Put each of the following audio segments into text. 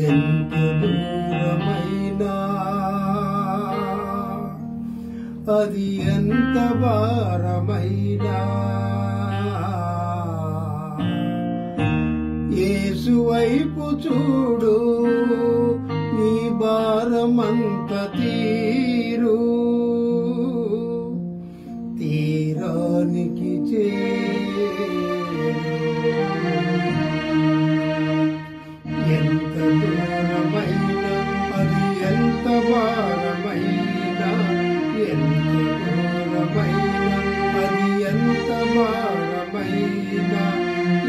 ఎంత దూరమైనా అది ఎంత భారమైనా యేసు వైపు చూడు, నీ భారమంత తీరు, తీరానికి ఎంత దూరమైనా అది ఎంత భారమైనా, ఎంత దూరమైనా అది ఎంత భారమైనా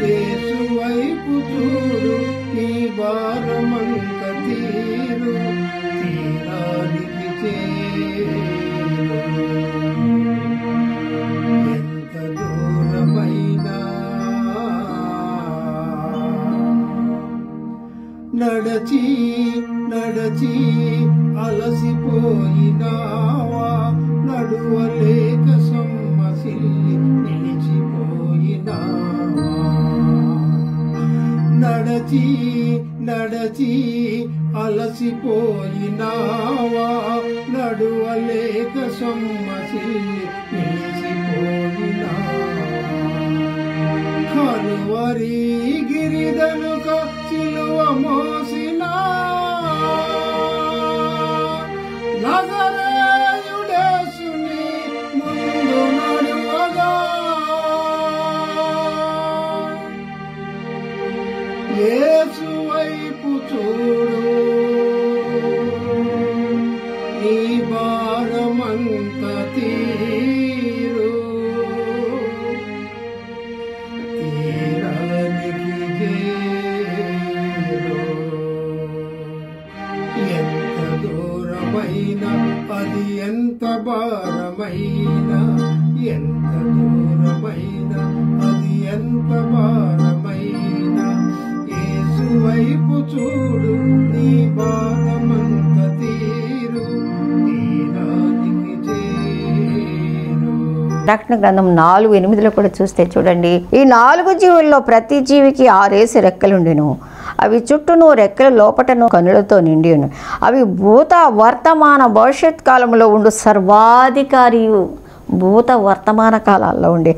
యేసు వైపు చూడు, నీ భారమంత తీరు, తీరానికి చేరు. ఎంత దూరమైనా నడచి నడచి అలసిపోయినావా, నడువలేక సొమ్మసిల్లి నిలిచిపోయినావా, నడచి నడచి అలసిపోయినావా, నడువలేక సొమ్మసిల్లి నిలిచిపోయినావా, కలువరి గిరిదనుక సిలువ మోసిన నజరేయుడేసుని ముందు నడువగా, యేసు వైపు చూడు, నీ భారమంత తీరు, తీరానికి చేరు. ఎంత దూరమైనా అది ఎంత భారమైనా, ఎంత దూరమైనా అది ఎంత భారమైనా యేసు వైపు చూడు, నీ భారమంత తీరు, తీరానికి చేరు. ప్రకటన గ్రంథం 4:8 కూడా చూస్తే చూడండి, ఈ 4 జీవుల్లో ప్రతి జీవికి 6 రెక్కలుండెను, అవి చుట్టూను రెక్కల లోపటను కనులతో నిండిను, అవి భూత వర్తమాన భవిష్యత్ కాలంలో ఉండు సర్వాధికారియు, భూత వర్తమాన కాలాల్లో ఉండే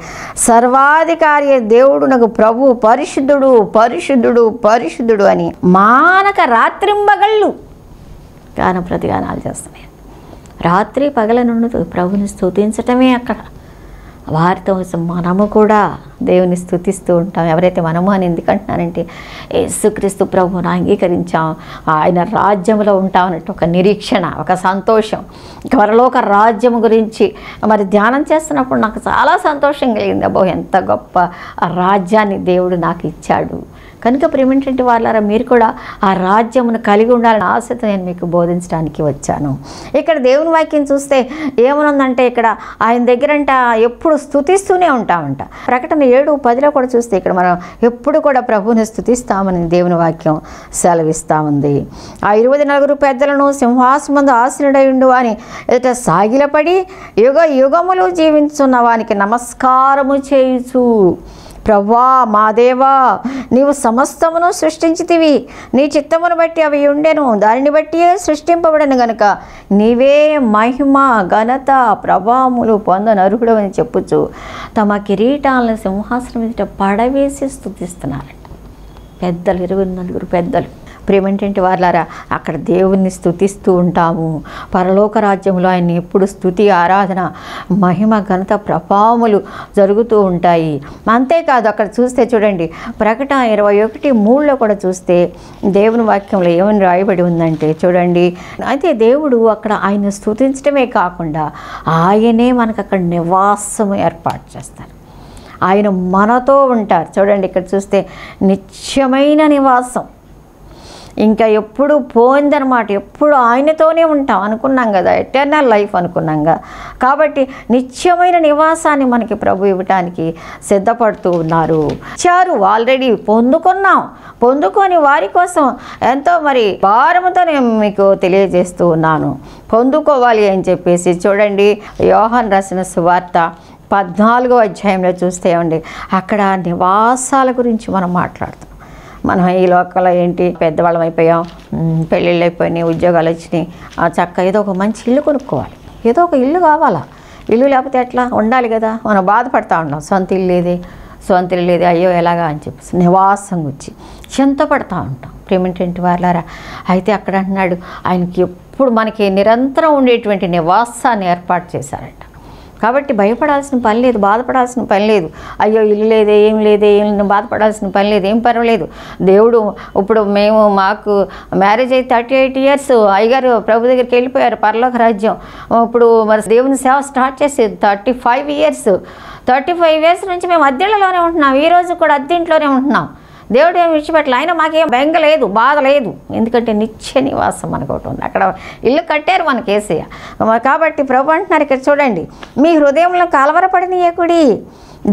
సర్వాధికారి దేవుడు నాకు ప్రభు పరిశుద్ధుడు పరిశుద్ధుడు పరిశుద్ధుడు అని మానక రాత్రింబగళ్ళు గాన ప్రతిగానాలు చేస్తున్నాయి. రాత్రి పగల నుండి ప్రభుని స్తుతించటమే అక్కడ. వారితో మనము కూడా దేవుని స్తుతిస్తూ ఉంటాం. ఎవరైతే మనము అని ఎందుకంటున్నానంటే, యేసుక్రీస్తు ప్రభువును అంగీకరించాం, ఆయన రాజ్యంలో ఉంటామన్నట్టు ఒక నిరీక్షణ, ఒక సంతోషం. పరలోక రాజ్యం గురించి మరి ధ్యానం చేస్తున్నప్పుడు నాకు చాలా సంతోషం కలిగింది. అబ్బో ఎంత గొప్ప రాజ్యాన్ని దేవుడు నాకు ఇచ్చాడు. కనుక ప్రేమేంటంటే వాళ్ళారా, మీరు కూడా ఆ రాజ్యమును కలిగి ఉండాలని ఆశతో నేను మీకు బోధించడానికి వచ్చాను. ఇక్కడ దేవుని వాక్యం చూస్తే ఏమనుందంటే, ఇక్కడ ఆయన దగ్గరంట ఎప్పుడు స్తుతిస్తూనే ఉంటామంట. ప్రకటన 7:10 కూడా చూస్తే ఇక్కడ మనం ఎప్పుడు కూడా ప్రభువుని స్తుతిస్తామని దేవుని వాక్యం సెలవిస్తూ ఉంది. ఆ 24 పెద్దలను సింహాసనమందు ఆసీనుడయుండు అని ఎదుట సాగిలపడి యుగ యుగములు జీవించున్న వానికి నమస్కారము చేయుచు, ప్రభువా మా దేవా, నీవు సమస్తమును సృష్టించితివి, నీ చిత్తమును బట్టి అవి ఉండెను, దానిని బట్టి సృష్టింపబడను గనుక నీవే మహిమ ఘనత ప్రభావములు పొందనర్హుడు అని చెప్పుచు తమ కిరీటాలను సింహాసనం మీద పడవేసి స్తుతిస్తున్నారంట పెద్దలు. 24 పెద్దలు. ప్రేమేంటంటే వాళ్ళారా, అక్కడ దేవుణ్ణి స్తుతిస్తూ ఉంటాము. పరలోక రాజ్యంలో ఆయన ఎప్పుడు స్తుతి ఆరాధన మహిమ ఘనత ప్రభావములు జరుగుతూ ఉంటాయి. అంతేకాదు అక్కడ చూస్తే చూడండి, ప్రకటన 21:3 కూడా చూస్తే దేవుని వాక్యంలో ఏమని రాయబడి ఉందంటే చూడండి, అయితే దేవుడు అక్కడ ఆయన స్తుతించడమే కాకుండా ఆయనే మనకు అక్కడ నివాసం ఏర్పాటు చేస్తారు. ఆయన మనతో ఉంటారు. చూడండి ఇక్కడ చూస్తే నిత్యమైన నివాసం, ఇంకా ఎప్పుడు పోయిందనమాట. ఎప్పుడు ఆయనతోనే ఉంటాం అనుకున్నాం కదా, ఎటర్నల్ లైఫ్ అనుకున్నాం కదా. కాబట్టి నిత్యమైన నివాసాన్ని మనకి ప్రభు ఇవ్వటానికి సిద్ధపడుతూ ఉన్నారు. ఇచ్చారు, ఆల్రెడీ పొందుకున్నాం. పొందుకొని వారి కోసం ఎంతో మరి భారముతో నేను మీకు తెలియజేస్తూ ఉన్నాను. పొందుకోవాలి అని చెప్పేసి చూడండి, యోహాను రాసిన సువార్త 14వ అధ్యాయంలో చూస్తే ఉండి అక్కడ నివాసాల గురించి మనం మాట్లాడుతాం. మనం ఈ లోకంలో ఏంటి పెద్దవాళ్ళం అయిపోయాం, పెళ్ళిళ్ళు అయిపోయినాయి, ఉద్యోగాలు వచ్చినాయి, చక్కగా ఏదో ఒక మంచి ఇల్లు కొనుక్కోవాలి, ఏదో ఒక ఇల్లు కావాలా. ఇల్లు లేకపోతే ఎట్లా ఉండాలి కదా. మనం బాధపడతా ఉన్నాం, సొంత ఇల్లు లేదే అయ్యో ఎలాగా అని చెప్పేసి నివాసం వచ్చి చింతపడతా ఉంటాం ప్రేమేంటి వాళ్ళారా. అయితే అక్కడ అంటున్నాడు ఆయనకి ఎప్పుడు మనకి నిరంతరం ఉండేటువంటి నివాసాన్ని ఏర్పాటు చేశారంట. కాబట్టి భయపడాల్సిన పని లేదు, బాధపడాల్సిన పని లేదు. అయ్యో ఇల్లు లేదే ఏం బాధపడాల్సిన పని లేదు, ఏం పర్వాలేదు. దేవుడు ఇప్పుడు మాకు మ్యారేజ్ అయ్యి 38 years అయ్యగారు ప్రభు దగ్గరికి వెళ్ళిపోయారు పరలోక రాజ్యం. ఇప్పుడు మరి దేవుని సేవ స్టార్ట్ చేసి 35 years నుంచి మేము అద్దెళ్ళలోనే ఉంటున్నాం. ఈరోజు కూడా అద్దెంట్లోనే ఉంటున్నాం. దేవుడు ఏమి విడిచిపెట్టలే. ఆయన మాకేం బెంగ లేదు, బాధ లేదు. ఎందుకంటే నిత్య నివాసం మనకు ఒకటి ఉంది. అక్కడ ఇల్లు కట్టారు మనకి యేసయ్య. కాబట్టి ప్రభు అంటున్నారు ఇక్కడ చూడండి, మీ హృదయంలో కలవరపడనీయకుడి,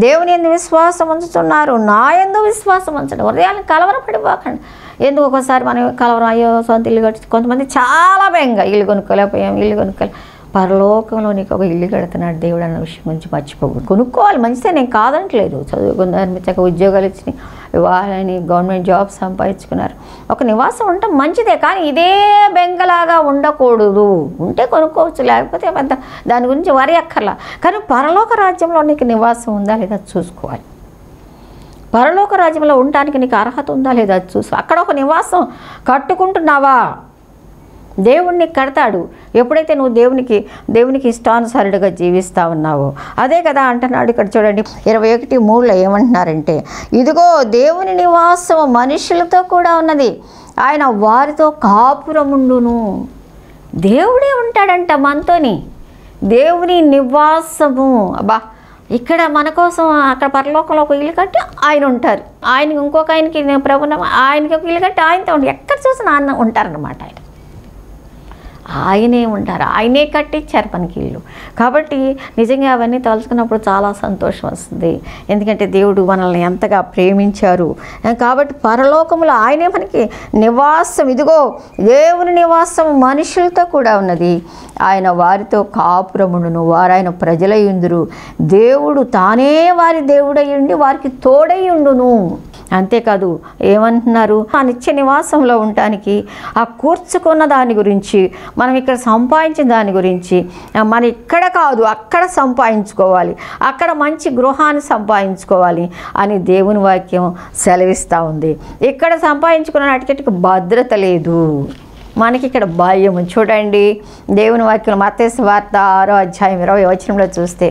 దేవుని యందు విశ్వాసం ఉంచుతున్నారు, నా యందు విశ్వాసం ఉంచండి. హృదయాన్ని కలవరపడిపోకండి. ఎందుకు ఒక్కోసారి మనం కలవరం, అయ్యో సొంత ఇల్లు కట్టి, కొంతమంది చాలా బెంగ, ఇల్లు కొనుక్కోలేకపోయాం. పరలోకంలో నీకు ఒక ఇల్లు కడుతున్నాడు దేవుడు అన్న విషయం గురించి మర్చిపోకూడదు. కొనుక్కోవాలి, మంచిదే, నేను కాదంటలేదు. చదువుకున్నారు, చక్కగా ఉద్యోగాలు వచ్చినాయి, వివాహాలని, గవర్నమెంట్ జాబ్ సంపాదించుకున్నారు, ఒక నివాసం ఉండటం మంచిదే. కానీ ఇదే బెంగలాగా ఉండకూడదు. ఉంటే కొనుక్కోవచ్చు, లేకపోతే పెద్ద దాని గురించి వరి అక్కర్లా. కానీ పరలోక రాజ్యంలో నీకు నివాసం ఉందా లేదా చూసుకోవాలి. పరలోక రాజ్యంలో ఉండటానికి నీకు అర్హత ఉందా లేదా చూసుకో. అక్కడ ఒక నివాసం కట్టుకుంటున్నావా, దేవుణ్ణి కడతాడు. ఎప్పుడైతే నువ్వు దేవునికి ఇష్టానుసారుడిగా జీవిస్తూ ఉన్నావో అదే కదా అంటున్నాడు. ఇక్కడ చూడండి 21:3 ఏమంటున్నారంటే, ఇదిగో దేవుని నివాసము మనుషులతో కూడా ఉన్నది, ఆయన వారితో కాపురముండును. దేవుడే ఉంటాడంట మనతోని, దేవుని నివాసము. అబ్బా, ఇక్కడ మన కోసం అక్కడ పరలోకంలో ఒక ఇల్లు కట్టి ఆయన ఉంటారు. ఆయనకి ఇంకొక ఆయనకి ప్రభుత్వం, ఆయనకి ఒక ఇల్లు కట్టి ఆయనతో ఉంటారు. ఎక్కడ చూసినా ఆయన ఉంటారన్నమాట. ఆయనే ఉంటారు, ఆయనే కట్టించారు మనకి ఇల్లు. కాబట్టి నిజంగా అవన్నీ తలుచుకున్నప్పుడు చాలా సంతోషం వస్తుంది. ఎందుకంటే దేవుడు మనల్ని ఎంతగా ప్రేమించారు. కాబట్టి పరలోకములో ఆయనే మనకి నివాసం. ఇదిగో దేవుని నివాసం మనుషులతో కూడా ఉన్నది, ఆయన వారితో కాపురముండును, వారు ఆయన ప్రజలయుందురు, దేవుడు తానే వారి దేవుడయ్యుండి వారికి తోడయ్యుండును. అంతేకాదు ఏమంటున్నారు, ఆ నిత్య నివాసంలో ఉండటానికి ఆ కూర్చుకున్న దాని గురించి, మనం ఇక్కడ సంపాదించిన దాని గురించి, మనం ఇక్కడ కాదు అక్కడ సంపాదించుకోవాలి, అక్కడ మంచి గృహాన్ని సంపాదించుకోవాలి అని దేవుని వాక్యం సెలవిస్తూ ఉంది. ఇక్కడ సంపాదించుకున్న నాటికి భద్రత లేదు, మనకి ఇక్కడ భయం. చూడండి దేవుని వాక్యం మత్తయి వార్త 6:20 చూస్తే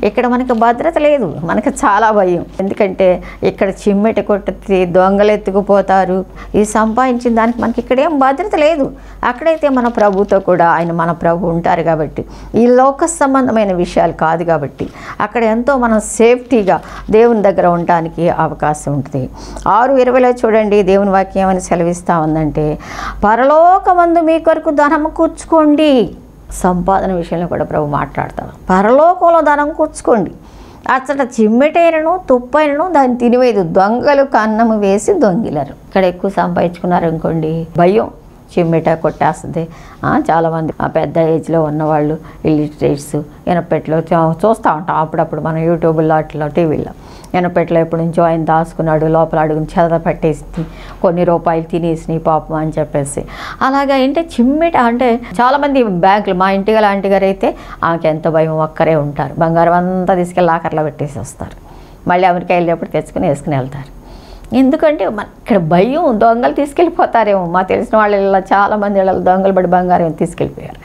ఇక్కడ మనకు భద్రత లేదు, మనకు చాలా భయం. ఎందుకంటే ఇక్కడ చిమ్మెట కొట్టి దొంగలు ఎత్తుకుపోతారు. ఈ సంపాదించిన దానికి మనకి ఇక్కడేం భద్రత లేదు. అక్కడైతే మన ప్రభుతో కూడా ఆయన మన ప్రభు ఉంటారు కాబట్టి, ఈ లోక సంబంధమైన విషయాలు కాదు కాబట్టి అక్కడ ఎంతో మనం సేఫ్టీగా దేవుని దగ్గర ఉండటానికి అవకాశం ఉంటుంది. 6:20 చూడండి దేవుని వాక్యం ఏమని సెలవిస్తూ ఉందంటే, పరలోకమందు మీ కొరకు ధనము కూర్చుకోండి. సంపాదన విషయంలో కూడా ప్రభు మాట్లాడతాడు. పరలోకంలో ధనం కూర్చుకోండి, అచ్చట చిమ్మెటైనను తుప్పైనను దాన్ని తినివేదు, దొంగలు కన్నము వేసి దొంగిలరు. ఇక్కడ ఎక్కువ సంపాదించుకున్నారు అనుకోండి, భయం, చిమ్మెట కొట్టేస్తుంది. చాలామంది పెద్ద ఏజ్లో ఉన్నవాళ్ళు ఇల్లిటరేట్స్ ఎనపెట్లో చూస్తూ ఉంటాం అప్పుడప్పుడు మనం యూట్యూబ్లో అట్లా టీవీలో. ఎనపెట్లో ఎప్పటి నుంచో ఆయన దాచుకున్నాడు, లోపల అడుగుని చెద పట్టేసి కొన్ని రూపాయలు తినేసినాయి పాపం అని చెప్పేసి. అలాగా ఏంటంటే చిమ్మెట అంటే చాలామంది బ్యాంకులు, మా ఇంటి గల ఆంటీ గారు అయితే ఆమెకి ఎంత భయం, ఒక్కరే ఉంటారు, బంగారం అంతా తీసుకెళ్ళి లాకర్లో పెట్టేసి వస్తారు, మళ్ళీ అమెరికా వెళ్ళేప్పుడు తెచ్చుకుని వేసుకుని వెళ్తారు. ఎందుకంటే ఇక్కడ భయం, దొంగలు తీసుకెళ్ళిపోతారేమో. మా తెలిసిన వాళ్ళ ఇళ్ళలో చాలామంది ఇళ్ళలో దొంగలు పడి బంగారం తీసుకెళ్ళిపోయారు.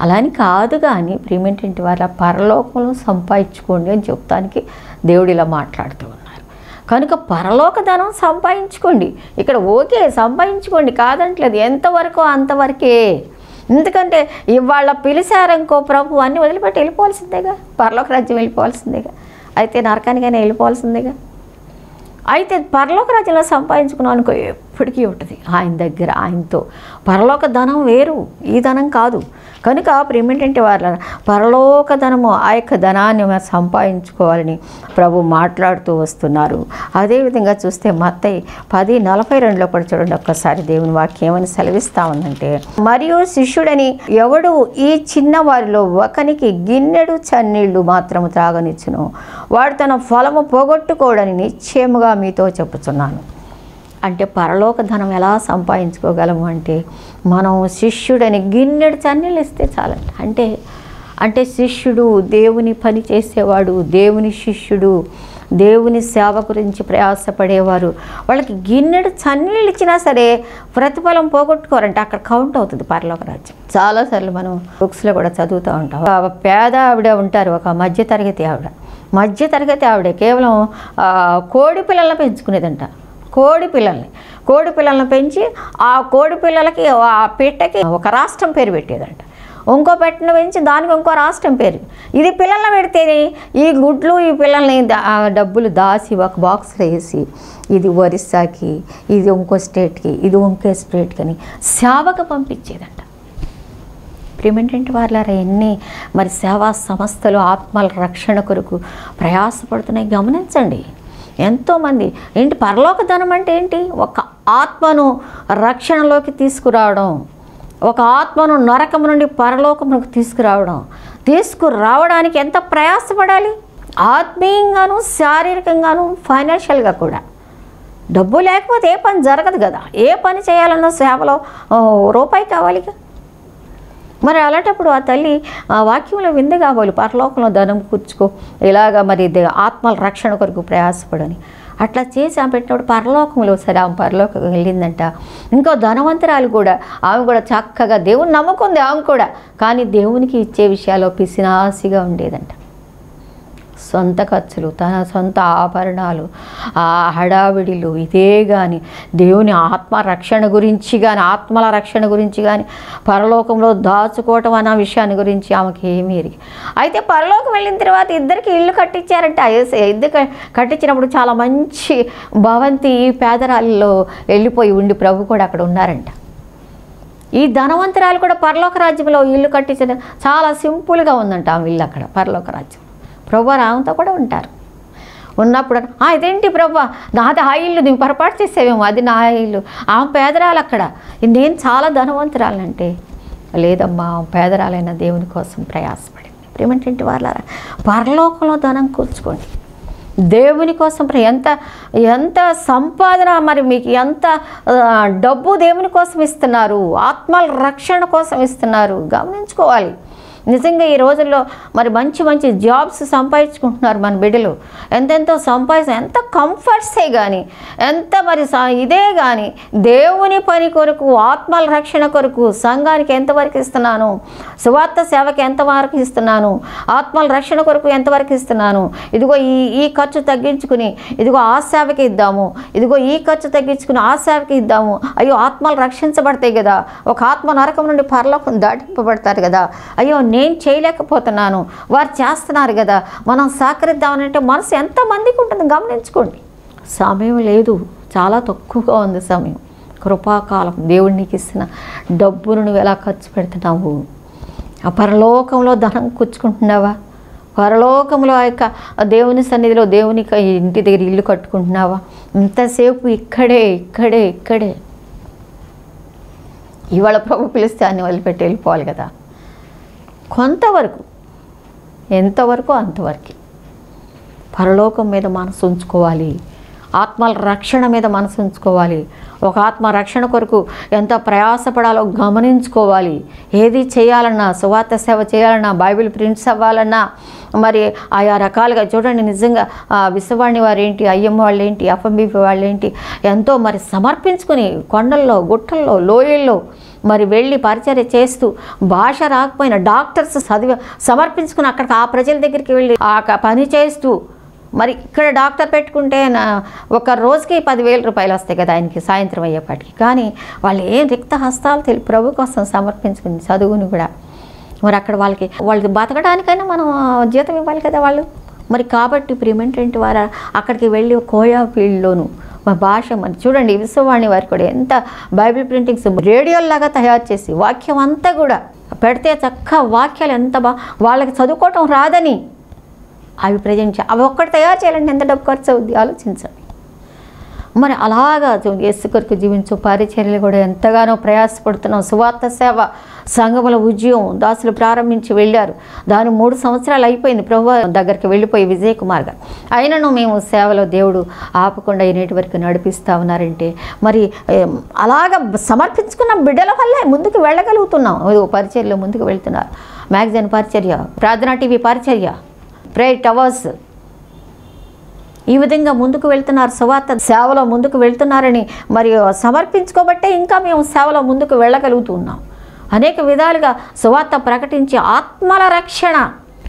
అలా అని కాదు, కానీ ప్రియమేంటి వాళ్ళ పరలోకంలో సంపాదించుకోండి అని చెప్తానికి దేవుడు ఇలా మాట్లాడుతూ ఉన్నారు. కనుక పరలోక ధనం సంపాదించుకోండి. ఇక్కడ ఓకే సంపాదించుకోండి కాదంటలేదు, ఎంతవరకు అంతవరకే. ఎందుకంటే ఇవాళ పిలిచారనుకో ప్రభు అన్నీ వదిలిపెట్టి వెళ్ళిపోవాల్సిందేగా, పరలోక రాజ్యం వెళ్ళిపోవాల్సిందేగా, అయితే నరకానికైనా వెళ్ళిపోవాల్సిందేగా. అయితే పరలోక రాజ్యంలో సంపాదించుకున్నాం అనుకో ఎప్పటికీ ఉంటుంది ఆయన దగ్గర, ఆయనతో. పరలోక ధనం వేరు, ఈ ధనం కాదు. కనుక ప్రేమేంటంటే వాళ్ళ పరలోక ధనము, ఆ యొక్క ధనాన్ని సంపాదించుకోవాలని ప్రభు మాట్లాడుతూ వస్తున్నారు. అదేవిధంగా చూస్తే మత్తయి 10:42 కూడా చూడండి ఒక్కసారి దేవుని వాక్యం ఏమని సెలవిస్తూ ఉందంటే, మరియు శిష్యుడని ఎవడు ఈ చిన్నవారిలో ఒకనికి గిన్నెడు చన్నీళ్లు మాత్రము త్రాగనిచ్చును, వాడు తన ఫలము పోగొట్టుకోవడని నిశ్చయముగా మీతో చెప్పుచున్నాను. అంటే పరలోక ధనం ఎలా సంపాదించుకోగలము అంటే మనం శిష్యుడని గిన్నెడు చన్నీళ్ళు ఇస్తే చాలంట. అంటే శిష్యుడు దేవుని పని చేసేవాడు, దేవుని శిష్యుడు, దేవుని సేవ గురించి ప్రయాసపడేవారు, వాళ్ళకి గిన్నెడు చన్నీళ్ళు ఇచ్చినా సరే ప్రతిఫలం పోగొట్టుకోరంటే అక్కడ కౌంట్ అవుతుంది పరలోక రాజ్యం. చాలాసార్లు మనం బుక్స్లో కూడా చదువుతూ ఉంటాం. పేద ఆవిడ ఉంటారు, ఒక మధ్యతరగతి ఆవిడ కేవలం కోడి పిల్లలను పెంచుకునేదంట. కోడి పిల్లల్ని పెంచి ఆ కోడి పిల్లలకి ఆ పెట్టకి ఒక రాష్ట్రం పేరు పెట్టేదంట. ఇంకో పెట్టిన పెంచి దానికి ఇంకో రాష్ట్రం పేరు. ఇది పిల్లల్ని పెడితే ఈ గుడ్లు ఈ పిల్లల్ని డబ్బులు దాచి ఒక బాక్స్లో వేసి ఇది ఒరిస్సాకి, ఇది ఇంకో స్టేట్కి, ఇది ఇంకో స్టేట్కి అని సేవకు పంపించేదంట. ప్రియమేంటంటే వాళ్ళారా ఎన్ని మరి సేవా సంస్థలు ఆత్మల రక్షణ కొరకు ప్రయాసపడుతున్నాయి గమనించండి. ఎంతోమంది ఏంటి పరలోక ధనం అంటే ఏంటి? ఒక ఆత్మను రక్షణలోకి తీసుకురావడం, ఒక ఆత్మను నరకం నుండి పరలోకమునకు తీసుకురావడానికి ఎంత ప్రయాసపడాలి, ఆత్మీయంగాను శారీరకంగాను ఫైనాన్షియల్గా కూడా. డబ్బు లేకపోతే ఏ పని జరగదు కదా. ఏ పని చేయాలన్నా సేవలో రూపాయి కావాలిగా. మరి అలాంటప్పుడు ఆ తల్లి వాక్యంలో విందు కావాలి, పరలోకంలో ధనం కూర్చుకో, ఇలాగా మరి ఆత్మల రక్షణ కొరకు ప్రయాసపడని అట్లా చేసి ఆమె పెట్టినప్పుడు పరలోకంలో సరే ఆమె పరలోకం వెళ్ళిందంట. ఇంకో ధనవంతురాలు కూడా, ఆమె కూడా చక్కగా దేవుని నమ్ముకుంది ఆమె కూడా, కానీ దేవునికి ఇచ్చే విషయాల్లో పిసినాసిగా ఉండేదంట. సొంత ఖర్చులు, తన సొంత ఆభరణాలు, ఆ హడావిడిలు, ఇదే కానీ దేవుని ఆత్మల రక్షణ గురించి కానీ పరలోకంలో దాచుకోవటం అన్న విషయాన్ని గురించి ఆమెకి ఏమీ ఎరిగి. అయితే పరలోకం వెళ్ళిన తర్వాత ఇద్దరికి ఇల్లు కట్టించారంట. ఇద్దరు కట్టించినప్పుడు చాలా మంచి భవంతి పేదరాల్లో వెళ్ళిపోయి ఉండి ప్రభు కూడా అక్కడ ఉన్నారంట. ఈ ధనవంతరాలు కూడా పరలోక రాజ్యంలో ఇల్లు కట్టించిన చాలా సింపుల్గా ఉందంట ఆమె ఇల్లు అక్కడ పరలోక రాజ్యం. ప్రభు ఆమెతో కూడా ఉంటారు. ఉన్నప్పుడు ఇదేంటి ప్రభు నాది ఆ ఇల్లు, నువ్వు పొరపాటు చేసేవేమో, అది నా ఇల్లు. ఆమె పేదరాలు అక్కడ, నేను చాలా ధనవంతురాలంటే లేదమ్మా పేదరాలైన దేవుని కోసం ప్రయాసపడింది. ప్రేమేంటంటే వాళ్ళారా పరలోకంలో ధనం కూర్చుకోండి, దేవుని కోసం ఎంత సంపాదన, మరి మీకు ఎంత డబ్బు దేవుని కోసం ఇస్తున్నారు, ఆత్మల రక్షణ కోసం ఇస్తున్నారు గమనించుకోవాలి. నిజంగా ఈ రోజుల్లో మరి మంచి జాబ్స్ సంపాదించుకుంటున్నారు మన బిడ్డలు. ఎంతెంతో ఎంత కంఫర్ట్సే కానీ, ఎంత మరి ఇదే కానీ దేవుని పని కొరకు, ఆత్మల రక్షణ కొరకు సంఘానికి ఎంతవరకు ఇస్తున్నాను, సువార్త సేవకి ఎంతవరకు ఇస్తున్నాను, ఆత్మల రక్షణ కొరకు ఎంతవరకు ఇస్తున్నాను, ఇదిగో ఈ ఖర్చు తగ్గించుకుని ఇదిగో ఆ సేవకి ఇద్దాము, ఇదిగో ఈ ఖర్చు తగ్గించుకుని ఆ సేవకి ఇద్దాము. అయ్యో ఆత్మలు రక్షించబడతాయి కదా, ఒక ఆత్మ నరకం నుండి పరలోకం దాటింపబడతారు కదా, అయ్యో నేను చేయలేకపోతున్నాను, వారు చేస్తున్నారు కదా, మనం సహకరిద్దామనంటే మనసు ఎంతమందికి ఉంటుంది గమనించుకోండి. సమయం లేదు, చాలా తక్కువగా ఉంది సమయం. కృపాకాలం దేవుడు నీకు ఇస్తున్న డబ్బును నువ్వు ఎలా ఖర్చు పెడుతున్నావు? ఆ పరలోకంలో ధనం కూర్చుకుంటున్నావా? పరలోకంలో ఆ యొక్క దేవుని సన్నిధిలో దేవుని ఇంటి దగ్గర ఇల్లు కట్టుకుంటున్నావా? ఇంతసేపు ఇక్కడే ఇవాళ ప్రభు పిలిస్తే అన్ని వదిలిపెట్టి వెళ్ళిపోవాలి కదా. కొంతవరకు, ఎంతవరకు అంతవరకు పరలోకం మీద మనసు ఉంచుకోవాలి, ఆత్మల రక్షణ మీద మనసు ఉంచుకోవాలి. ఒక ఆత్మ రక్షణ కొరకు ఎంత ప్రయాసపడాలో గమనించుకోవాలి. ఏది చేయాలన్నా, సువార్త సేవ చేయాలన్నా, బైబిల్ ప్రింట్స్ అవ్వాలన్నా, మరి ఆయా రకాలుగా చూడండి. నిజంగా విశ్వవాణి వారేంటి, అయ్యమ్మ వాళ్ళేంటి, ఎఫ్ఎంబీపీ వాళ్ళేంటి ఎంతో మరి సమర్పించుకుని కొండల్లో, గుట్టల్లో, లోయల్లో మరి వెళ్ళి పరిచర్య చేస్తూ, భాష రాకపోయినా డాక్టర్స్ సమర్పించుకుని అక్కడికి ఆ ప్రజల దగ్గరికి వెళ్ళి ఆ పని చేస్తూ, మరి ఇక్కడ డాక్టర్ పెట్టుకుంటే ఒక రోజుకి 10,000 రూపాయలు వస్తాయి కదా ఆయనకి సాయంత్రం అయ్యేపాటికి. కానీ వాళ్ళు ఏం రిక్త హస్తాలు ప్రభు కోసం సమర్పించుకుని చదువుని కూడా మరి అక్కడ వాళ్ళకి బతకడానికైనా మనం జీతం ఇవ్వాలి కదా వాళ్ళు. మరి కాబట్టి ప్రియమేంటంటే వారు అక్కడికి వెళ్ళి కోయా ఫీల్డ్లోను మా భాష మరి చూడండి. విశ్వవాణి వారు కూడా ఎంత బైబిల్ ప్రింటింగ్స్ రేడియోల్లాగా తయారు చేసి వాక్యం అంతా కూడా పెడితే చక్క వాక్యాలు ఎంత వాళ్ళకి చదువుకోవటం రాదని అవి ప్రజెంట్ అవి ఒక్కటి తయారు చేయాలంటే ఎంత డబ్బు ఖర్చు అవుద్ది ఆలోచించండి. మరి అలాగా యేసు కొరకు జీవించు పరిచర్యలు కూడా ఎంతగానో ప్రయాసపడుతున్నాం. సువార్త సేవ సంఘముల ఉద్యోగం దాసులు ప్రారంభించి వెళ్ళారు. దాని 3 సంవత్సరాలు అయిపోయింది ప్రభువు దగ్గరికి వెళ్ళిపోయి విజయ్ కుమార్ గారు. అయినను మేము సేవలో దేవుడు ఆపకుండా నేటి వరకు నడిపిస్తూ ఉన్నారంటే మరి అలాగ సమర్పించుకున్న బిడ్డల వల్లే ముందుకు వెళ్ళగలుగుతున్నాం. పరిచర్యలో ముందుకు వెళ్తున్నారు. మ్యాగజైన్ పరిచర్య, ప్రార్థనా టీవీ పరిచర్య, ప్రేయర్ టవర్స్, ఈ విధంగా ముందుకు వెళ్తున్నారు. సువార్త సేవలో ముందుకు వెళ్తున్నారని మరి సమర్పించుకోబట్టే ఇంకా మేము సేవలో ముందుకు వెళ్ళగలుగుతున్నాం. అనేక విధాలుగా సువార్త ప్రకటించి ఆత్మల రక్షణ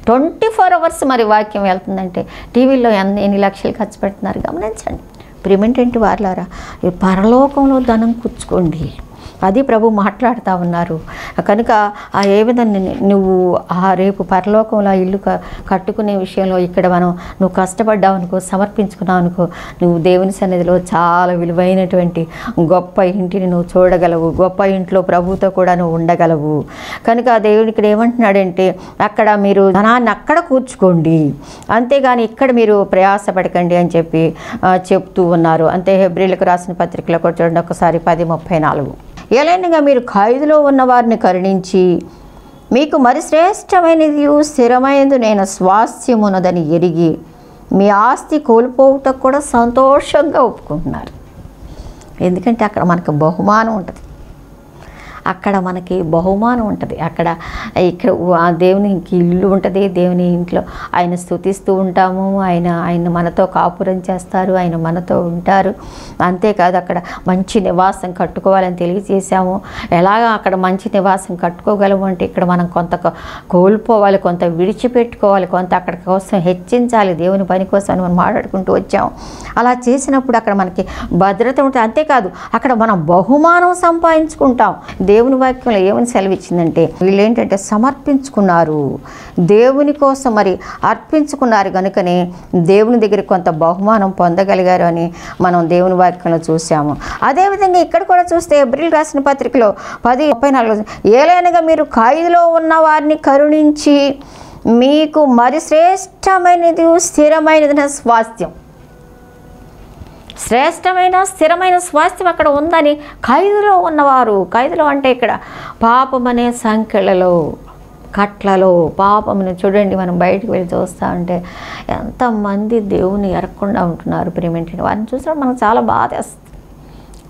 24 hours మరి వాక్యం వెళ్తుందంటే టీవీలో ఎన్ని లక్షలు ఖర్చు పెడుతున్నారు గమనించండి. ప్రియమైనటువంటి వారులారా, ఈ పరలోకంలో ధనం కూర్చుకోండి, అది ప్రభు మాట్లాడుతూ ఉన్నారు. కనుక ఏ విధంగా నువ్వు రేపు పరలోకంలో ఇల్లు కట్టుకునే విషయంలో ఇక్కడ నువ్వు కష్టపడ్డావు అనుకో, సమర్పించుకున్నావు అనుకో, నువ్వు దేవుని సన్నిధిలో చాలా విలువైనటువంటి గొప్ప ఇంటిని నువ్వు చూడగలవు. గొప్ప ఇంట్లో ప్రభుతో కూడా నువ్వు ఉండగలవు. కనుక దేవుడు ఇక్కడ ఏమంటున్నాడంటే అక్కడ మీరు ధనాన్ని అక్కడ కూర్చుకోండి, అంతేగాని ఇక్కడ మీరు ప్రయాసపడకండి అని చెప్పి చెప్తూ ఉన్నారు. అంతే హెబ్రీలకు రాసిన పత్రికలో కూడా చూడండి ఒకసారి 10:34. ఏలైనగా మీరు ఖైదులో ఉన్న వారిని కరుణించి మీకు మరి శ్రేష్టమైనది స్థిరమైనది నేను స్వాస్థ్యమున్నదని ఎరిగి మీ ఆస్తి కోల్పోవటకు కూడా సంతోషంగా ఒప్పుకుంటున్నారు. ఎందుకంటే అక్కడ మనకు బహుమానం ఉంటుంది, అక్కడ మనకి బహుమానం ఉంటుంది. ఇక్కడ దేవునికి ఇల్లు ఉంటుంది. దేవుని ఇంట్లో ఆయన స్తుతిస్తూ ఉంటాము. ఆయన మనతో కాపురం చేస్తారు, ఆయన మనతో ఉంటారు. అంతేకాదు అక్కడ మంచి నివాసం కట్టుకోవాలని తెలియజేశాము. ఎలాగా అక్కడ మంచి నివాసం కట్టుకోగలము అంటే ఇక్కడ మనం కొంత కోల్పోవాలి, కొంత విడిచిపెట్టుకోవాలి, కొంత అక్కడ కోసం హెచ్చించాలి. దేవుని పని కోసం మనం మాట్లాడుకుంటూ వచ్చాము. అలా చేసినప్పుడు అక్కడ మనకి భద్రత ఉంటుంది. అంతేకాదు అక్కడ మనం బహుమానం సంపాదించుకుంటాం. దేవుని వాక్యంలో ఏమని సెలవిచ్చిందంటే వీళ్ళు ఏంటంటే సమర్పించుకున్నారు, దేవుని కోసం మరి అర్పించుకున్నారు, కనుకనే దేవుని దగ్గర కొంత బహుమానం పొందగలిగారు అని మనం దేవుని వాక్యంలో చూసాము. అదేవిధంగా ఇక్కడ కూడా చూస్తే హెబ్రీయులకు రాసిన పత్రికలో 10:34 ఏలైనగా మీరు ఖైదులో ఉన్న వారిని కరుణించి మీకు మరి శ్రేష్టమైనది స్థిరమైనది స్వాస్థ్యం, శ్రేష్టమైన స్థిరమైన స్వాస్థ్యం అక్కడ ఉందని ఖైదులో ఉన్నవారు. ఖైదులో అంటే ఇక్కడ పాపం అనే సంఖ్యలలో కట్లలో పాపముని చూడండి. మనం బయటకు వెళ్ళి చూస్తూ ఉంటే ఎంతమంది దేవుని ఎరగకుండా ఉంటున్నారు. ప్రేమేంటి వారిని చూసినప్పుడు మనకు చాలా బాధేస్తుంది.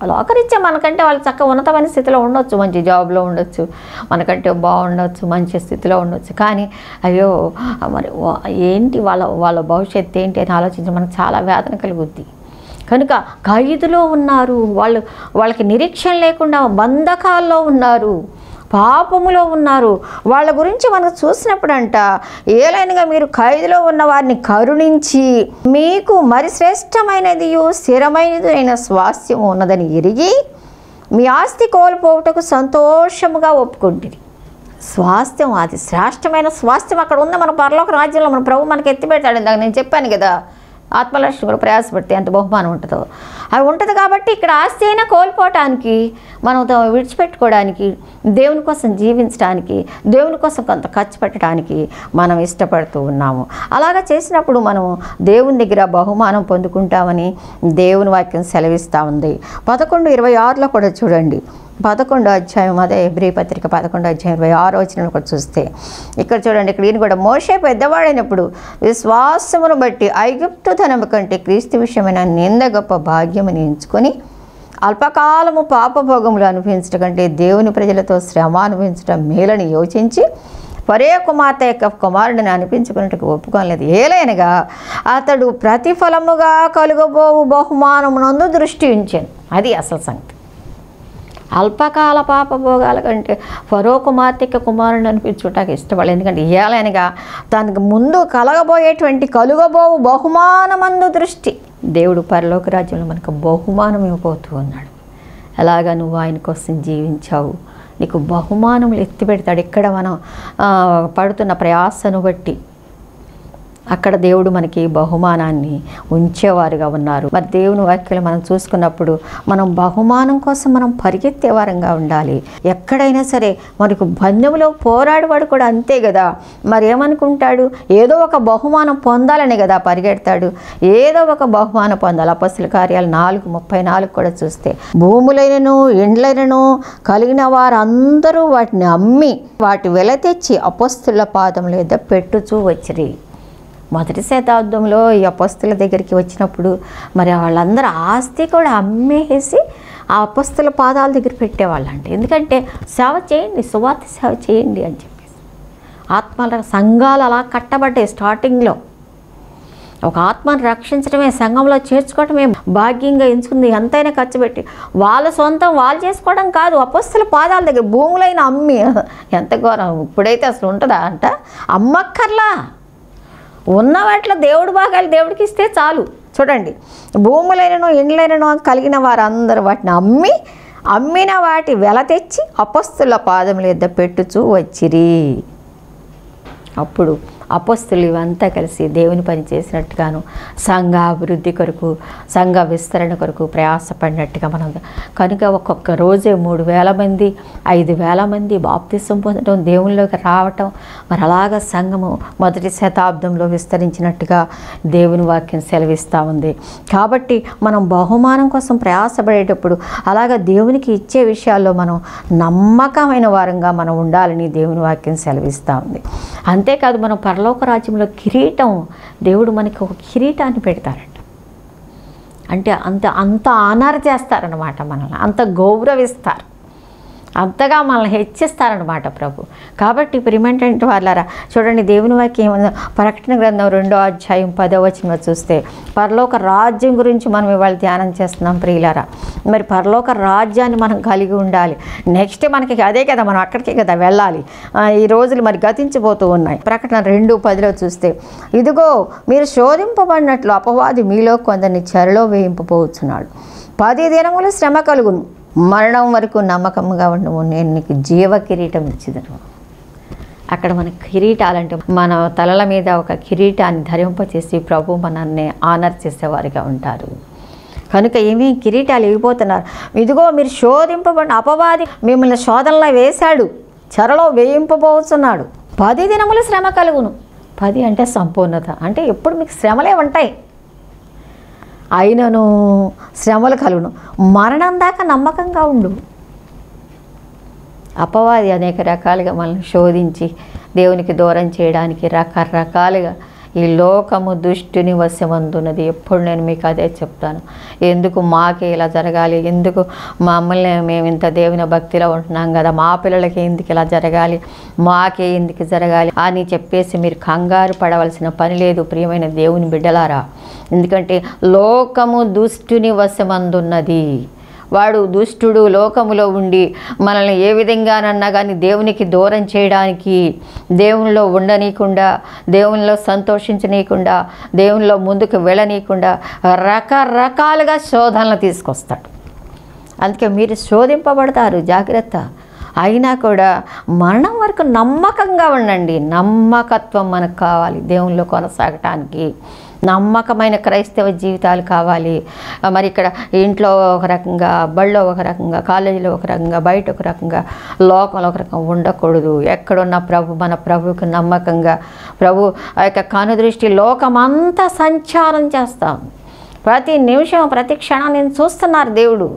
వాళ్ళు ఒకరిచ్చే మనకంటే వాళ్ళు చక్కగా ఉన్నతమైన స్థితిలో ఉండొచ్చు, మంచి జాబ్లో ఉండొచ్చు, మనకంటే బాగుండొచ్చు, మంచి స్థితిలో ఉండొచ్చు. కానీ అయ్యో మరి ఏంటి వాళ్ళ భవిష్యత్తు ఏంటి అని ఆలోచించి మనకు చాలా వేదన కలుగుద్ది. కనుక ఖైదులో ఉన్నారు, వాళ్ళకి నిరీక్షణ లేకుండా బంధకాల్లో ఉన్నారు, పాపములో ఉన్నారు. వాళ్ళ గురించి మనం చూసినప్పుడు ఏలైనగా మీరు ఖైదులో ఉన్న వారిని కరుణించి మీకు మరి శ్రేష్టమైనది స్థిరమైనది అయిన స్వాస్థ్యము ఉన్నదని ఎరిగి మీ ఆస్తి కోల్పోవటకు సంతోషముగా ఒప్పుకుంటుంది. స్వాస్థ్యం, అది శ్రేష్టమైన స్వాస్థ్యం అక్కడ ఉంది. మన పరలోక రాజ్యంలో మన ప్రభు మనకి ఎత్తిపెడతాడు. ఇందాక నేను చెప్పాను కదా, ఆత్మలక్ష్మి కూడా ప్రయాసపడితే ఎంత బహుమానం ఉంటుందో అది ఉంటుంది. కాబట్టి ఇక్కడ ఆస్తి అయినా కోల్పోవటానికి, మనం విడిచిపెట్టుకోవడానికి, దేవుని కోసం జీవించడానికి, దేవుని కోసం కొంత ఖర్చు పెట్టడానికి మనం ఇష్టపడుతూ ఉన్నాము. అలాగా చేసినప్పుడు మనము దేవుని దగ్గర బహుమానం పొందుకుంటామని దేవుని వాక్యం సెలవిస్తూ ఉంది. 11:26 కూడా చూడండి. 11వ అధ్యాయం, అదే హెబ్రీ పత్రిక 11వ అధ్యాయం 26వ వచనంలో కూడా చూస్తే ఇక్కడ చూడండి. ఇక్కడ ఈయన కూడా మోషే పెద్దవాడైనప్పుడు విశ్వాసమును బట్టి ఐగుప్తు ధనము కంటే క్రీస్తు విషయమైన నింద గొప్ప భాగ్యమని ఎంచుకొని అల్పకాలము పాపభోగములు అనుభవించడం కంటే దేవుని ప్రజలతో శ్రమ అనుభవించడం మేలని యోచించి పరే కుమార్తె యొక్క కుమారుడిని అనిపించుకున్నట్టుకు ఒప్పుకోలేదు. ఏలైనగా అతడు ప్రతిఫలముగా కలుగబోవు బహుమానమునందు దృష్టి ఉంచాను. అది అసలు సంగతి. అల్పకాల పాపభోగాల కంటే ఫరో కుమార్తెకి కుమారుని అనిపించుకోవటానికి ఇష్టపడలేదు. ఎందుకంటే ఏలైనగా తనకు ముందు కలుగబోవు బహుమానమందు దృష్టి. దేవుడు పరలోక రాజ్యంలో మనకు బహుమానం ఇవ్వబోతూ ఉన్నాడు. ఎలాగా నువ్వు ఆయన కోసం జీవించావు, నీకు బహుమానములు ఎత్తి పెడతాడు. ఇక్కడ మనం పడుతున్న ప్రయాసను బట్టి అక్కడ దేవుడు మనకి బహుమానాన్ని ఉంచేవారుగా ఉన్నారు. మరి దేవుని వాక్యాలు మనం చూసుకున్నప్పుడు మనం బహుమానం కోసం మనం పరిగెత్తే వారంగా ఉండాలి. ఎక్కడైనా సరే మనకు బంధంలో పోరాడేవాడు కూడా అంతే కదా. మరి ఏమనుకుంటాడు, ఏదో ఒక బహుమానం పొందాలని కదా పరిగెడతాడు. ఏదో ఒక బహుమానం పొందాలి. అపొస్తలుల కార్యాలు 4:34 కూడా చూస్తే, భూములైనను ఇండ్లైనను కలిగిన వారందరూ వాటిని అమ్మి వాటి వెల తెచ్చి అపొస్తలుల పాదముల యొద్ద పెట్టుచూ వచ్చిరి. మొదటి శతాబ్దంలో ఈ అపొస్తలుల దగ్గరికి వచ్చినప్పుడు మరి వాళ్ళందరూ ఆస్తి కూడా అమ్మేసి ఆ అపొస్తలుల పాదాల దగ్గర పెట్టేవాళ్ళంట. ఎందుకంటే సేవ చేయండి, సువార్త సేవ చేయండి అని చెప్పేసి. ఆత్మల సంఘాలు అలా కట్టబడ్డాయి. స్టార్టింగ్లో ఒక ఆత్మను రక్షించడమే, సంఘంలో చేర్చుకోవడమే భాగ్యంగా ఎంచుకుంది. ఎంతైనా ఖర్చు పెట్టి వాళ్ళ సొంతం వాళ్ళు చేసుకోవడం కాదు, అపొస్తలుల పాదాల దగ్గర భూములైన అమ్మి. ఎంత ఘోరం! ఇప్పుడైతే అసలు ఉంటుందా అంట? అమ్మక్కర్లా, ఉన్న వాటిలో దేవుడు భాగాలు దేవుడికి ఇస్తే చాలు. చూడండి, భూములైనను ఇండ్లైనను కలిగిన వారందరూ వాటిని అమ్మిన వాటి వెల తెచ్చి అపొస్తలుల పాదముల యొద్ద పెట్టుచూ వచ్చిరి. అప్పుడు అపొస్తలులు ఇవంతా కలిసి దేవుని పని చేసినట్టుగాను సంఘ అభివృద్ధి కొరకు, సంఘ విస్తరణ కొరకు ప్రయాసపడినట్టుగా మనం కనుక ఒక్కొక్క రోజే 3,000 మంది 5,000 మంది బాప్తిసం పొందడం, దేవునిలోకి రావటం, మరి అలాగ సంఘము మొదటి శతాబ్దంలో విస్తరించినట్టుగా దేవుని వాక్యం సెలవిస్తూ ఉంది. కాబట్టి మనం బహుమానం కోసం ప్రయాసపడేటప్పుడు అలాగ దేవునికి ఇచ్చే విషయాల్లో మనం నమ్మకమైన వారంగా మనం ఉండాలని దేవుని వాక్యం సెలవిస్తూ ఉంది. అంతేకాదు, మనం పరలోక రాజ్యంలో కిరీటం, దేవుడు మనకి ఒక కిరీటాన్ని పెడతారంట. అంటే అంత ఆనర్ చేస్తారనమాట, మనల్ని అంత గౌరవిస్తారు, అంతగా మనల్ని హెచ్చిస్తారనమాట ప్రభు. కాబట్టి ప్రియమైనటువంటి వాళ్ళారా, చూడండి దేవుని వాక్యం ఏమన్నా, ప్రకటన గ్రంథం 2:10 చూస్తే పరలోక రాజ్యం గురించి మనం ఇవాళ ధ్యానం చేస్తున్నాం ప్రియులారా. మరి పరలోక రాజ్యాన్ని మనం కలిగి ఉండాలి. నెక్స్ట్ మనకి అదే కదా, మనం అక్కడికే కదా వెళ్ళాలి. ఈ రోజులు మరి గతించిపోతూ ఉన్నాయి. ప్రకటన 2:10 చూస్తే, ఇదిగో మీరు శోధింపబడినట్లు అపవాది మీలో కొందరిని చెరలో వేయింపబోచున్నాడు. 10 దినములు శ్రమ కలుగును, మరణం వరకు నమ్మకంగా ఉండము, నేను నీకు జీవ కిరీటం ఇచ్చిదను. అక్కడ మన కిరీటాలంటే మన తలల మీద ఒక కిరీటాన్ని ధరింపచేసి ప్రభు మనల్ని ఆనర్ చేసేవారిగా ఉంటారు. కనుక ఏమీ కిరీటాలు ఇవ్వబోతున్నారు. ఇదిగో మీరు శోధింపబడిన అపవాది మిమ్మల్ని శోధనలో వేశాడు, చెరలో వేయింపబోతున్నాడు. 10 దినములు శ్రమ కలుగును. 10 అంటే సంపూర్ణత, అంటే ఎప్పుడు మీకు శ్రమలే ఉంటాయి. అయినను శ్రమలు కలుగును, మరణం దాకా నమ్మకంగా ఉండు. అపవాది అనేక రకాలుగా మనల్ని శోధించి దేవునికి దూరం చేయడానికి రకరకాలుగా ఈ లోకము దుష్టుని వశమందున్నది. ఎప్పుడు నేను మీకు అదే చెప్తాను, ఎందుకు మాకే ఇలా జరగాలి, ఎందుకు మమ్మల్ని మేము ఇంత దేవుని భక్తిలో ఉంటున్నాం కదా, మా పిల్లలకి ఎందుకు ఇలా జరగాలి, మాకే ఎందుకు జరగాలి అని చెప్పేసి మీరు కంగారు పడవలసిన పని లేదు ప్రియమైన దేవుని బిడ్డలారా. ఎందుకంటే లోకము దుష్టుని వశమందున్నది. వాడు దుష్టుడు లోకములో ఉండి మనల్ని ఏ విధంగానన్నా కానీ దేవునికి దూరం చేయడానికి, దేవునిలో ఉండనీయకుండా, దేవునిలో సంతోషించనీయకుండా, దేవునిలో ముందుకు వెళ్ళనీయకుండా రకరకాలుగా శోధనలు తీసుకొస్తాడు. అందుకే మీరు శోధింపబడతారు, జాగ్రత్త. అయినా కూడా మరణం వరకు నమ్మకంగా ఉండండి. నమ్మకత్వం మనకు కావాలి దేవునిలో కొనసాగటానికి. నమ్మకమైన క్రైస్తవ జీవితాలు కావాలి. మరి ఇక్కడ ఇంట్లో ఒక రకంగా, బడిలో ఒక రకంగా, కాలేజీలో ఒక రకంగా, బయట ఒక రకంగా, లోకంలో ఒక రకంగా ఉండకూడదు. ఎక్కడున్న ప్రభు, మన ప్రభువుకి నమ్మకంగా, ప్రభు ఆ యొక్క కనుదృష్టి లోకమంతా సంచారం చేస్తాం. ప్రతి నిమిషం ప్రతి క్షణం నేను చూస్తున్నారు దేవుడు.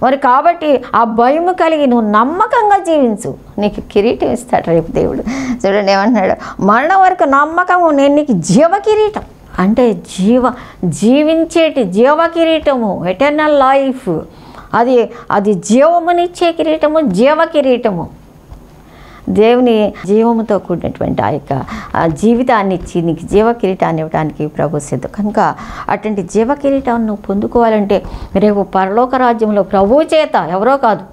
మరి కాబట్టి ఆ భయము కలిగి నువ్వు నమ్మకంగా జీవించు, నీకు కిరీటం ఇస్తాడు రేపు దేవుడు. చూడండి ఏమంటున్నాడు, మరణం వరకు నమ్మకము, నేను నీకు జీవ కిరీటం. అంటే జీవించేటి జీవ కిరీటము, ఎటర్నల్ లైఫ్, అది జీవమునిచ్చే కిరీటము, జీవ కిరీటము. దేవుని జీవముతో కూడినటువంటి ఆ యొక్క జీవితాన్ని ఇచ్చి నీకు జీవ కిరీటాన్ని ఇవ్వడానికి ప్రభు సిద్ధం. కనుక అటువంటి జీవ కిరీటాన్ని నువ్వు పొందుకోవాలంటే రేపు పరలోక రాజ్యంలో ప్రభు చేత, ఎవరో కాదు,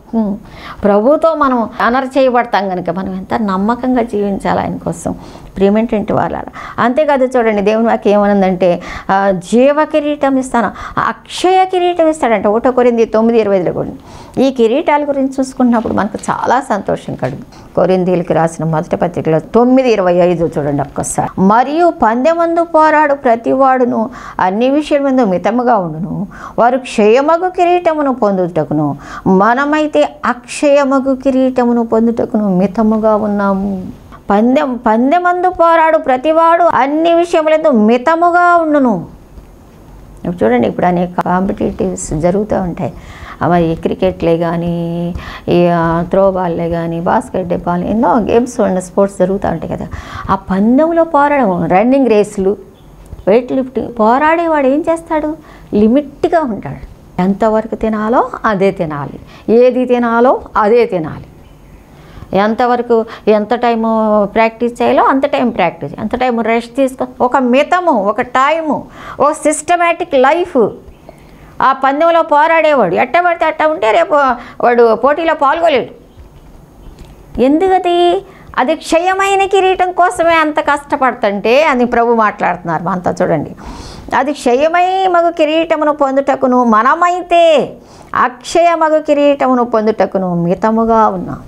ప్రభుతో మనం అనర్ చేయబడతాం. కనుక మనం ఎంత నమ్మకంగా జీవించాలి ఆయన కోసం. ప్రియమైనటువంటి వాళ్ళ. అంతేకాదు చూడండి, దేవుని వాక్యం ఏమనుందంటే జీవ కిరీటం ఇస్తాను, అక్షయ కిరీటం ఇస్తాడంట. 1 కొరింథీ 9:20 కూడా. ఈ కిరీటాల గురించి చూసుకున్నప్పుడు మనకు చాలా సంతోషం కలుగు. కొరింథీయులకు రాసిన మొదటి పత్రికలో 9:25 చూడండి ఒక్కసారి. మరియు పందెమందు పోరాడు ప్రతివాడును అన్ని విషయాల మీద మితముగా ఉండును, వారు క్షయమగు కిరీటమును పొందుటకును, మనమైతే అక్షయమగు కిరీటమును పొందుటకును మితముగా ఉన్నాము. పందెమందు పోరాడు ప్రతివాడు అన్ని విషయములందు మితముగా ఉండును. ఇప్పుడు చూడండి, ఇప్పుడు అనేక కాంపిటేటివ్స్ జరుగుతూ ఉంటాయి. మరి క్రికెట్లే కానీ, ఈ త్రోబాల్లే కానీ, బాస్కెట్ బాల్, ఎన్నో గేమ్స్ స్పోర్ట్స్ జరుగుతూ ఉంటాయి కదా. ఆ పందెంలో పోరాడడం, రన్నింగ్ రేసులు, వెయిట్ లిఫ్టింగ్, పోరాడేవాడు ఏం చేస్తాడు? లిమిట్గా ఉంటాడు. ఎంతవరకు తినాలో అదే తినాలి, ఏది తినాలో అదే తినాలి, ఎంతవరకు ఎంత టైము ప్రాక్టీస్ చేయాలో అంత టైం ప్రాక్టీస్, ఎంత టైం రెస్ట్ తీసుకో, ఒక మితము, ఒక టైము, ఒక సిస్టమేటిక్ లైఫ్. ఆ పందెంలో పోరాడేవాడు ఎట్ట పడితే అట్ట ఉంటే రేపు వాడు పోటీలో పాల్గొలేడు. ఎందుకది? అది క్షయమైన కిరీటం కోసమే అంత కష్టపడుతుంటే అని ప్రభు మాట్లాడుతున్నారు మనతో. చూడండి, అది క్షయమై మగు కిరీటమును పొందుటకును, మనమైతే అక్షయ మగు కిరీటమును పొందుటకును మితముగా ఉన్నాం.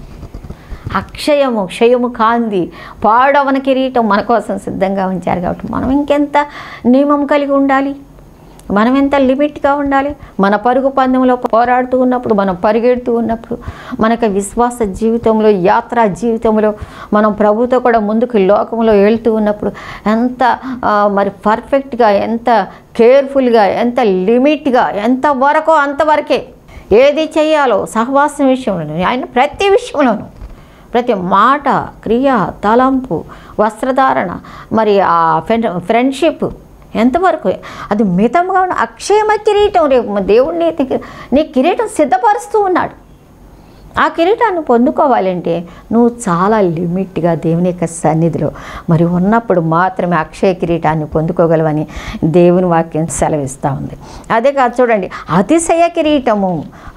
అక్షయము, క్షయము కాంది, పాడవని కిరీటం మన కోసం సిద్ధంగా ఉంచారు. కాబట్టి మనం ఇంకెంత నియమం కలిగి ఉండాలి, మనం ఎంత లిమిట్గా ఉండాలి. మన పరుగు పందెంలో పోరాడుతూ ఉన్నప్పుడు, మనం పరిగెడుతూ ఉన్నప్పుడు, మనకు విశ్వాస జీవితంలో, యాత్రా జీవితంలో మనం ప్రభుతో కూడా ముందుకు లోకంలో వెళ్తూ ఉన్నప్పుడు ఎంత మరి పర్ఫెక్ట్గా, ఎంత కేర్ఫుల్గా, ఎంత లిమిట్గా, ఎంతవరకో అంతవరకే ఏది చేయాలో సహవాసం విషయంలోనూ, ఆయన ప్రతి విషయంలోనూ, ప్రతి మాట, క్రియ, తలంపు, వస్త్రధారణ, మరి ఆ ఫ్రెండ్షిప్ ఎంతవరకు అది మితంగా ఉన్న అక్షయమ కిరీటం. రేపు దేవుడిని నీ కిరీటం సిద్ధపరుస్తూ ఉన్నాడు. ఆ కిరీటాన్ని పొందుకోవాలంటే నువ్వు చాలా లిమిట్గా దేవుని యొక్క సన్నిధిలో మరి ఉన్నప్పుడు మాత్రమే అక్షయ కిరీటాన్ని పొందుకోగలవని దేవుని వాక్యం సెలవిస్తూ ఉంది. అదే కాదు చూడండి, అతిశయ కిరీటము.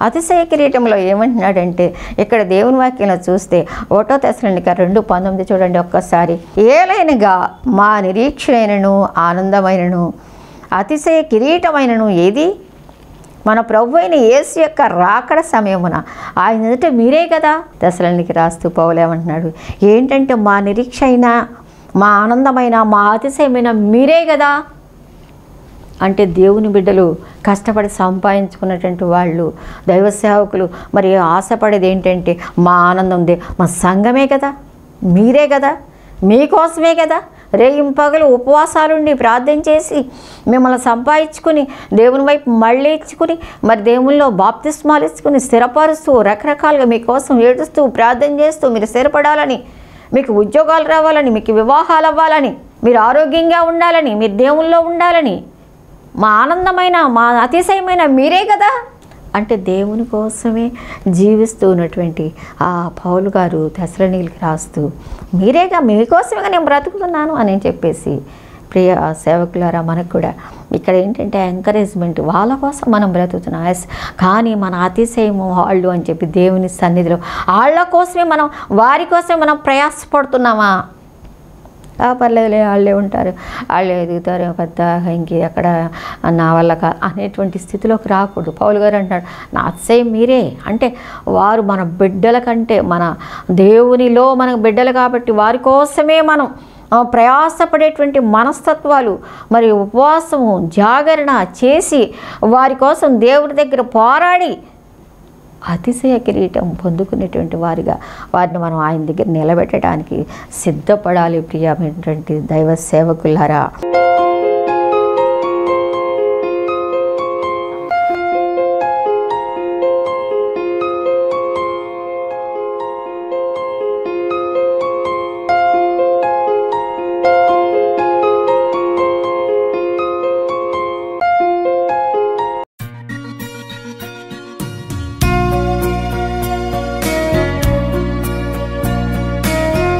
అతిశయ కిరీటంలో ఏమంటున్నాడంటే ఇక్కడ దేవుని వాక్యంలో చూస్తే 1 తెస్సలోనిక 2:19 చూడండి ఒక్కసారి. ఏలైనగా మా నిరీక్షణైనను ఆనందమైనను అతిశయ కిరీటమైనను ఏది? మన ప్రభు అయిన యేసు యొక్క రాకడ సమయమున ఆయన ఎదుట మీరే కదా. తెస్సలోనికీయులకు రాస్తూ పౌలు ఏమంటున్నాడు? ఏంటంటే మా నిరీక్ష అయినా, మా ఆనందమైన, మా అతిశయమైన మీరే కదా. అంటే దేవుని బిడ్డలు కష్టపడి సంపాదించుకున్నటువంటి వాళ్ళు, దైవ సేవకులు మరి ఆశపడేది ఏంటంటే మా ఆనందం మా సంఘమే కదా, మీరే కదా, మీకోసమే కదా. రేయింపగలు ఉపవాసాలుండి ప్రార్థన చేసి మిమ్మల్ని సంపాదించుకుని దేవుని వైపు మళ్ళించుకుని మరి దేవుల్లో బాప్తిస్మాలు ఇచ్చుకుని స్థిరపరుస్తూ రకరకాలుగా మీకోసం ఏడుస్తూ ప్రార్థన చేస్తూ మీరు స్థిరపడాలని, మీకు ఉద్యోగాలు రావాలని, మీకు వివాహాలు అవ్వాలని, మీరు ఆరోగ్యంగా ఉండాలని, మీరు దేవుల్లో ఉండాలని, మా ఆనందమైన, మా అతిశయమైన మీరే కదా. అంటే దేవుని కోసమే జీవిస్తూ ఉన్నటువంటి ఆ పౌలు గారు తెస్సలోనికీయులకు రాస్తూ మీరేగా, మీకోసమేగా నేను బ్రతుకుతున్నాను అని చెప్పేసి, ప్రియ సేవకులారా మనకు కూడా ఇక్కడ ఏంటంటే ఎంకరేజ్మెంట్, వాళ్ళ కోసం మనం బ్రతుకుతున్నాం. కానీ మన అతిశయము వాళ్ళు అని చెప్పి దేవుని సన్నిధిలో వాళ్ళ కోసమే మనం, వారి కోసమే మనం ప్రయాసపడుతున్నామా? పర్లేదులే, వాళ్ళే ఉంటారు, వాళ్ళే ఎదుగుతారు, పెద్ద ఇంక ఎక్కడ నా వల్ల అనేటువంటి స్థితిలోకి రాకూడదు. పౌలు గారు అంటాడు నా అతిశయం మీరే. అంటే వారు మన బిడ్డల కంటే, మన దేవునిలో మన బిడ్డలు కాబట్టి వారి కోసమే మనం ప్రయాసపడేటువంటి మనస్తత్వాలు మరి ఉపవాసము, జాగరణ చేసి వారి కోసం దేవుడి దగ్గర పోరాడి అతిశయ కిరీటం పొందుకునేటువంటి వారిగా వారిని మనం ఆయన దగ్గర నిలబెట్టడానికి సిద్ధపడాలి. ప్రియమైనటువంటి దైవ సేవకులారా.